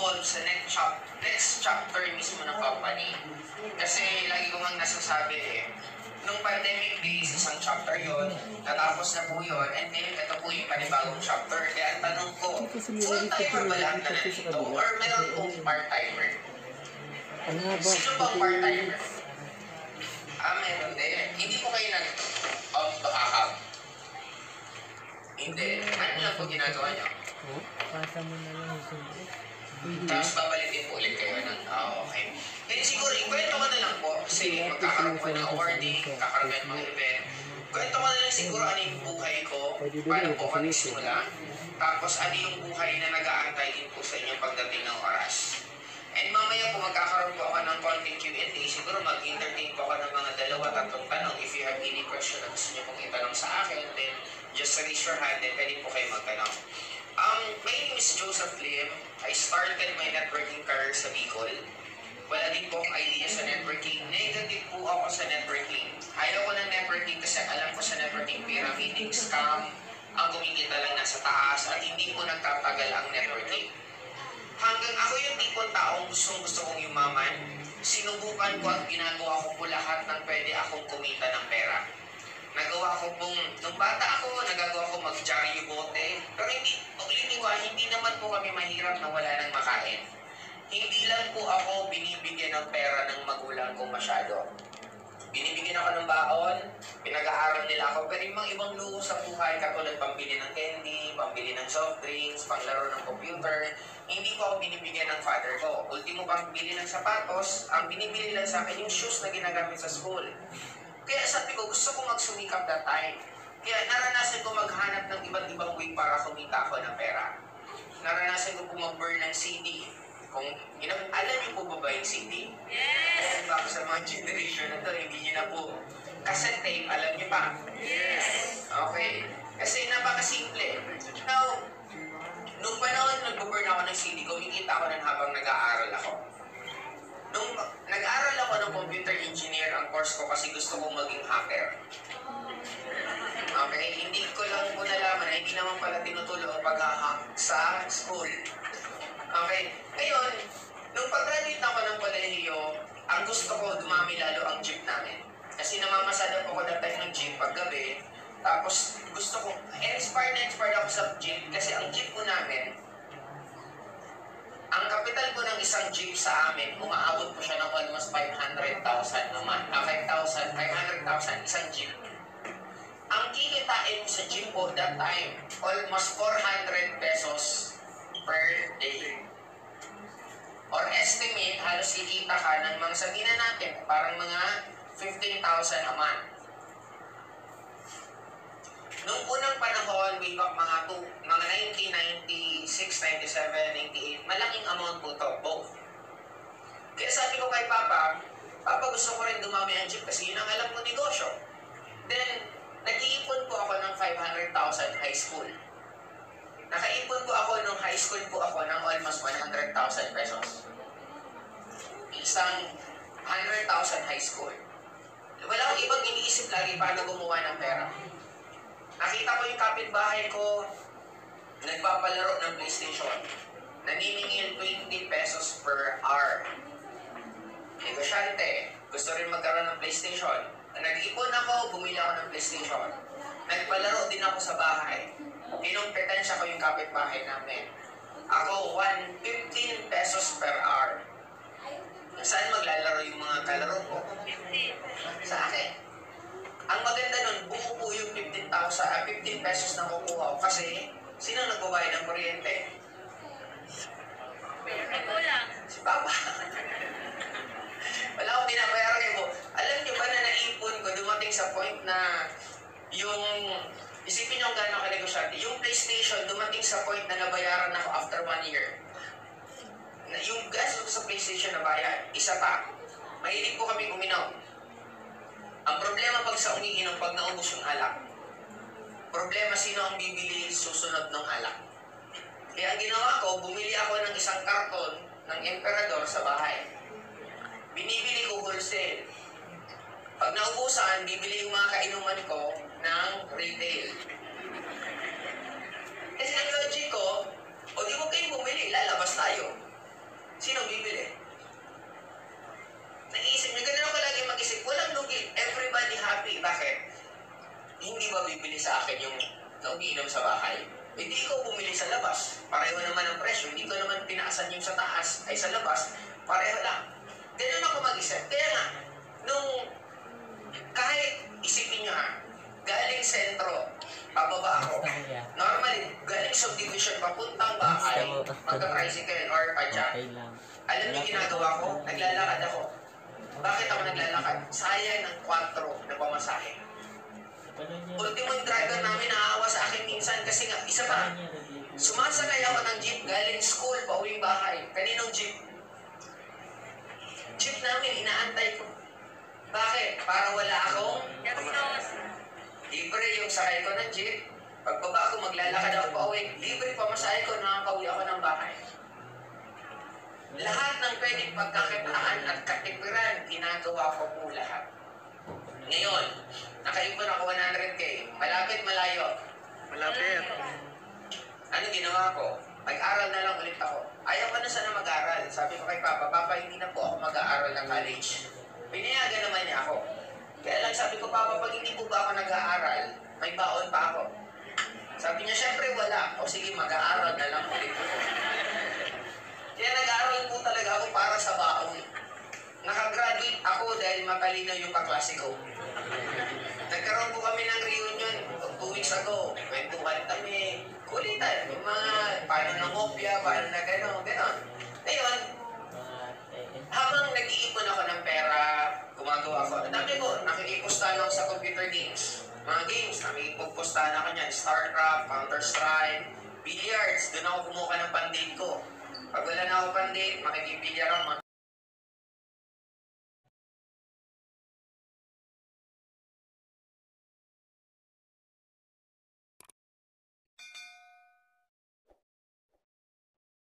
involved sa next chapter mismo ng company. Kasi lagi ko nga nasasabi nung pandemic days, isang chapter yon, natapos na po yun, and then ito po yung panibagong chapter. Kaya ang tanong ko, full-timer ba lahat na nandito? Or meron pong part-timer? Sino bang part-timer? Meron din. Hindi po kayo nag-backup. Hindi. Ano lang po ginagawa niyo? Pasa mo na lang yung Tapos babalikin po ulit kayo ng, okay. Hindi siguro, ikwento ko na lang po, kasi magkakaroon po ng awarding, kakaroon ng mga event. Kwento ko na lang siguro ano yung buhay ko, paano po ako nagsimula, tapos ano yung buhay na nag-aantay din po sa inyo pagdating ng oras. And mamaya po magkakaroon po ako ng konting Q&A, siguro mag-entertain po ako ng mga 2-3 tanong. If you have any question na gusto niyo pong itanong sa akin, then just raise your hand, then pwede po kayo magtanong. My name is Joseph Lim. I started my networking career sa Bicol. Wala din po akong idea sa networking. Negative po ako sa networking. Ayaw ko ng networking kasi alam ko sa networking pyramiding scam, ang kumikita lang nasa taas at hindi po nagtatagal ang networking. Hanggang ako yung tipong taong gusto kong yumaman, sinubukan ko at ginagawa ko po lahat ng pwede akong kumita ng pera. Nagawa ko pong, nung bata ako, nagagawa ko mag-Johnny Bote. Pero hindi naman po kami mahirap na wala nang makain. Hindi lang po ako binibigyan ng pera ng magulang ko masyado. Binibigyan ako ng baon, pinag-aaral nila ako, pero yung mga ibang luho sa buhay, katulad pambili ng candy, pambili ng soft drinks, panglaro ng computer, hindi ko ako binibigyan ng father ko. Ultimo pang bili ng sapatos, ang binibili lang sa akin yung shoes na ginagamit sa school. Kaya sabi ko, gusto ko magsumikap that time. Kaya naranasan ko maghanap ng iba't ibang way para kumita ako ng pera. Naranasan ko po mag-burn ng CD. Alam niyo po ba yung CD? Yes! Baka sa mga generation na to, hindi niyo na po. Cassette tape, alam niyo pa? Yes! Okay. Kasi napakasimple. Now, nung panahon nag-burn ako ng CD, kumikita ako ng habang nag-aaral ako. Nung nag-aaral ako ng computer engineer, ang course ko kasi gusto kong maging hacker. Okay? Hindi ko lang po nalaman na hindi naman pala tinutulo ang pag-hack sa school. Okay? Ngayon, nung pag-graduate ako ng kolehiyo, ang gusto ko, dumami lalo ang jeep namin. Kasi namamasada po ko that time ng jeep paggabi. Tapos gusto ko, inspired ako sa jeep kasi ang jeep po namin, ang kapital po ng isang jeep sa amin, umaabot po siya ng almost 500,000 naman. 500,000 isang jeep. Ang kikitain mo sa jeep po that time, almost 400 pesos per day. Or estimate, halos kikita ka ng mga sabihin na natin, parang mga 15,000 a month. Noong unang panahon, way back mga 1996, 97, 98, malaking amount po to, both. Kaya sabi ko kay Papa, gusto ko rin dumami ang jeep kasi yun ang alam ko negosyo. Then, nag-iipon po ako ng 500,000 high school. Nakaipon po ako nung high school po ako ng almost 100,000 pesos. Isang 100,000 high school. Wala akong ibang iniisip lagi paano gumawa ng pera. Nakita ko yung kapitbahay ko, nagpapalaro ng PlayStation. Naniningil 20 pesos per hour. Negosyante, gusto rin magkaroon ng PlayStation. Nag-ipon ako, bumili ako ng PlayStation. Nagpalaro din ako sa bahay. Kinumpetensya ko yung kapitbahay namin. Ako, 15 pesos per hour. Saan maglalaro yung mga kalaro ko? Sa akin. Ang maganda nun, buo po yung 15 pesos na kukuha ko kasi sino nagbabayad ng kuryente? Si Papa. Wala akong binabayaran mo. Alam niyo ba na naipon ko, dumating sa point na yung, isipin niyo kung gano'ng kanegosyante, yung PlayStation dumating sa point na nabayaran ako after 1 year. Yung gas ko sa PlayStation na bayad, isa pa. Mahilig po kami uminom. Ang problema pag sa umiinom, pag naubos yung alak, problema sino ang bibili susunod ng alak. Kaya ang ginawa ko, bumili ako ng isang karton ng Emperador sa bahay. Binibili ko wholesale. Pag naubusan, bibili yung mga kainuman ko ng retail. Kasi ang logic ko, o di mo kayong bumili, lalabas tayo. Sino bibili? Naisip niyo, ganun ako lagi mag-isip. Walang lugi. Everybody happy. Bakit? Hindi ba bibili sa akin yung naumiinom sa bahay? Hindi ikaw bumili sa labas. Pareho naman ang presyo. Hindi ko naman pinaasan yung sa taas ay sa labas. Pareho lang. Ganun ako mag-isip. Kaya nga, nung kahit isipin nyo ha, galing sentro, pababa ako. Normally, galing subdivision, papuntang bahay, magka-tricycle or padya. Okay lang. Alam niyo ginagawa ko? Naglalakad ako. Bakit ako naglalakad? Sayang ng 4 na pamasahe. Ultimo yung driver namin naaawa sa akin minsan kasi nga, isa pa, sumasakay ako ng jeep galing school pa uwing bahay. Kaninong jeep? Jeep namin, inaantay ko. Bakit? Para wala akong libre yung sakay ko ng jeep. Pagbaba ko, maglalakad ako pa uwi. Libre pamasahe ko, nakakauwi ako ng bahay. Lahat ng pwedeng pagkakitaan at katipiran, ginagawa ko po lahat. Ngayon, nakaipon ako 100K. Malapit, malayo. Malapit. Ano ginawa ko? Mag-aral na lang ulit ako. Ayaw ko na sana mag-aral. Sabi ko kay Papa, Papa, hindi na po ako mag-aaral ng college. Pinayagan naman niya ako. Kaya lang sabi ko, Papa, pag hindi po ba ako nag-aaral, may baon pa ako. Sabi niya, syempre wala. O sige, mag-aaral na lang ulit ako. Kaya nag-aaral po talaga ako para sa baon. Nakagraduate ako dahil matalino yung kaklase ko. Nagkaroon po kami ng reunion 2 weeks ago. Kwentuhan kami. Kulitan. Yung mga paano ng kopya, paano na gano'n, gano'n. Ngayon, habang nag-iipon ako ng pera, gumagawa ako. Dami ko, nakikipustahan ako sa computer games. Mga games, nakikipustahan ako niyan. StarCraft, Counter-Strike, billiards. Doon ako kumuha ng pandate ko. Pag wala na ako pandate, makikibilyar ako,